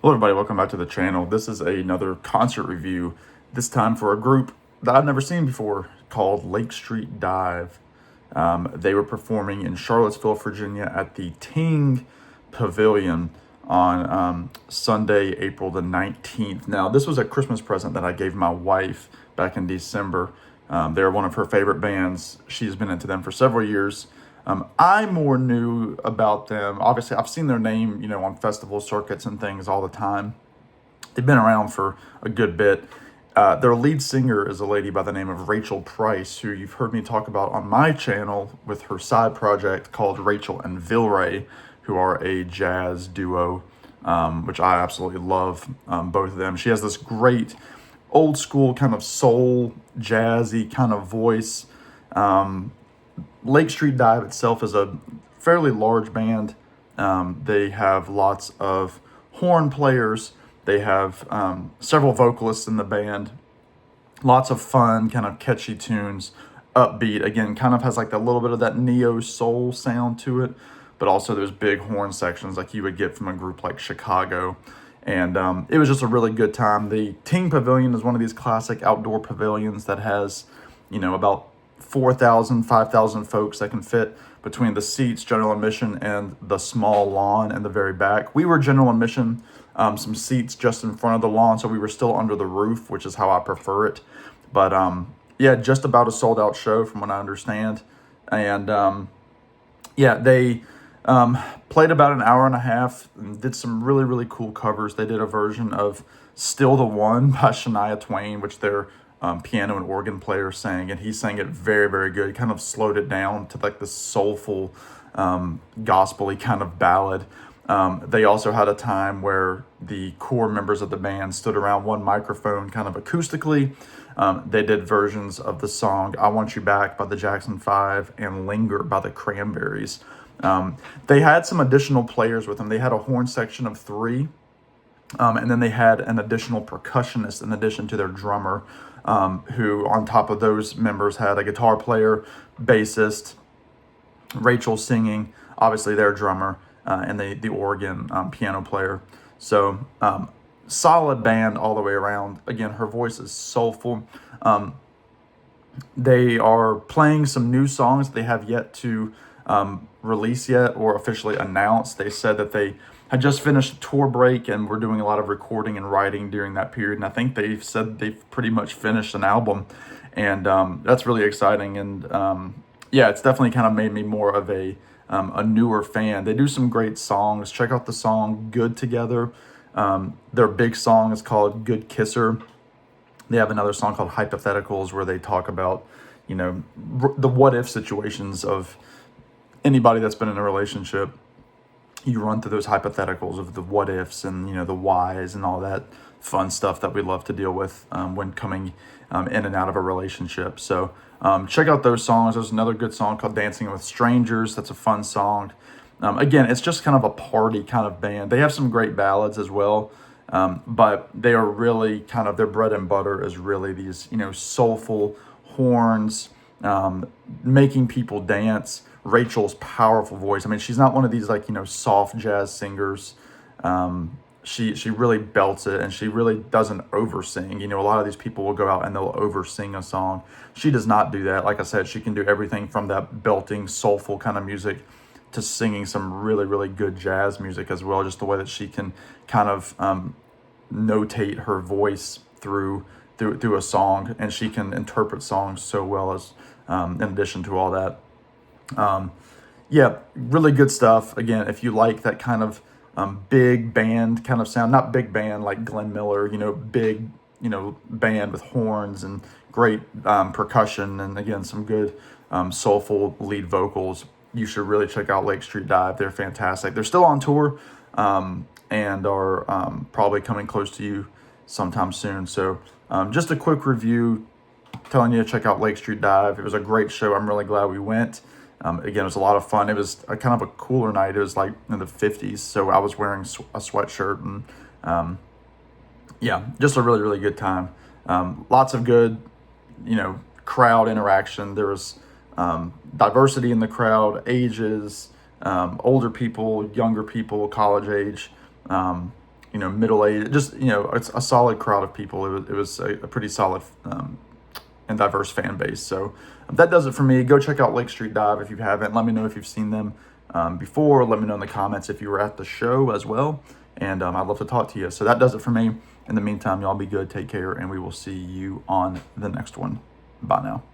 Hello everybody, welcome back to the channel. This is another concert review, this time for a group that I've never seen before called Lake Street Dive. They were performing in Charlottesville, Virginia at the Ting Pavilion on Sunday, April the 19th. Now, this was a Christmas present that I gave my wife back in December. They're one of her favorite bands. She's been into them for several years. I more knew about them. Obviously, I've seen their name, on festival circuits and things all the time. They've been around for a good bit. Their lead singer is a lady by the name of Rachel Price, who you've heard me talk about on my channel with her side project called Rachel and Vilray, who are a jazz duo, which I absolutely love, both of them. She has this great old school kind of soul, jazzy kind of voice. Lake Street Dive itself is a fairly large band. They have lots of horn players. They have several vocalists in the band. Lots of fun, kind of catchy tunes, upbeat. Again, kind of has like a little bit of that neo soul sound to it, but also there's big horn sections like you would get from a group like Chicago. And it was just a really good time. The Ting Pavilion is one of these classic outdoor pavilions that has, about 4,000, 5,000 folks that can fit between the seats, general admission, and the small lawn in the very back. We were general admission, some seats just in front of the lawn, so we were still under the roof, which is how I prefer it. But yeah, just about a sold out show from what I understand. And yeah, they played about an hour and a half and did some really, really cool covers. They did a version of Still the One by Shania Twain, which their piano and organ player sang, and he sang it very, very good. He kind of slowed it down to like this soulful, gospel-y kind of ballad. They also had a time where the core members of the band stood around one microphone kind of acoustically. They did versions of the song I Want You Back by the Jackson 5 and Linger by the Cranberries. They had some additional players with them. They had a horn section of 3, and then they had an additional percussionist in addition to their drummer, who on top of those members had a guitar player, bassist, Rachel singing, obviously their drummer, and the organ piano player. So solid band all the way around. Again, her voice is soulful. They are playing some new songs that they have yet to release yet or officially announce. They said that they had just finished a tour break and were doing a lot of recording and writing during that period. And I think they've said they've pretty much finished an album, and that's really exciting. And yeah, it's definitely kind of made me more of a newer fan. They do some great songs. Check out the song Good Together. Their big song is called Good Kisser. They have another song called Hypotheticals where they talk about, the what if situations of anybody that's been in a relationship. You run through those hypotheticals of the what ifs and, the whys and all that fun stuff that we love to deal with when coming in and out of a relationship. So check out those songs. There's another good song called Dancing with Strangers. That's a fun song. Again, it's just kind of a party kind of band. They have some great ballads as well. But they are really kind of, their bread and butter is really these, soulful horns, making people dance. Rachel's powerful voice. I mean, she's not one of these soft jazz singers. She really belts it, and she really doesn't oversing. A lot of these people will go out and they'll oversing a song. She does not do that. Like I said, she can do everything from that belting, soulful kind of music to singing some really, really good jazz music as well. Just the way that she can kind of notate her voice through a song, and she can interpret songs so well as in addition to all that. Yeah, really good stuff. Again, if you like that kind of big band kind of sound, not big band like Glenn Miller, big, band with horns and great percussion, and again, some good soulful lead vocals, you should really check out Lake Street Dive. They're fantastic. They're still on tour and are probably coming close to you sometime soon. So just a quick review telling you to check out Lake Street Dive. It was a great show. I'm really glad we went. Again, it was a lot of fun. It was a kind of a cooler night. It was like in the 50s, so I was wearing a sweatshirt, and yeah, just a really, really good time. Lots of good, crowd interaction. There was diversity in the crowd, ages, older people, younger people, college age. middle-aged, just, it's a solid crowd of people. It was a pretty solid and diverse fan base. So that does it for me. Go check out Lake Street Dive if you haven't. Let me know if you've seen them before. Let me know in the comments if you were at the show as well. And I'd love to talk to you. So that does it for me. In the meantime, y'all be good, take care, and we will see you on the next one. Bye now.